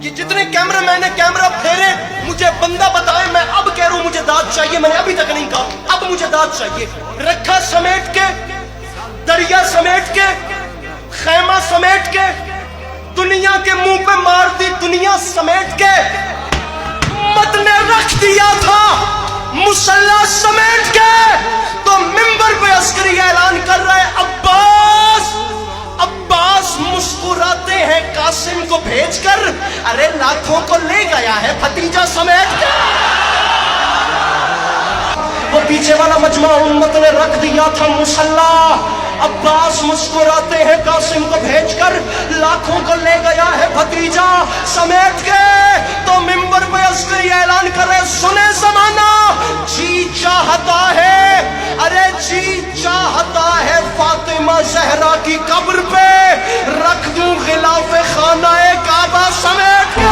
یہ جتنے کیمرہ میں نے کیمرہ پھیرے مجھے بندہ بتائے، میں اب کہہ رہا ہوں مجھے داد چاہیے، میں نے ابھی تک نہیں کہا، اب مجھے داد چاہیے۔ رکھا سمیٹ کے، دریا سمیٹ کے، خیمہ سمیٹ کے، دنیا کے منہ پہ مار دی دنیا سمیٹ کے، امت نے رکھ دیا تھا مسلح سمیٹ کے، تو ممبر پہ عسکری اعلان کر رہا ہے عباس، عباس مسکراتے ہیں قاسم کو بھیج کر، ارے لاکھوں کو لے گیا ہے بھتیجا سمیٹ کے۔ وہ پیچھے والا مجمع امت نے رکھ دیا تھا مسلح، عباس مسکراتے ہیں قاسم کو بھیج کر، لاکھوں کو لے گیا ہے بھتیجا سمیٹ کے، تو ممبر پہ عسکری اعلان کرے سنے زمانہ، جی چاہتا ہے، ارے جی چاہتا ہے فاطمہ زہرا کی قبر پہ رکھ دوں غلاف خانہ کعبہ سمیٹ کے۔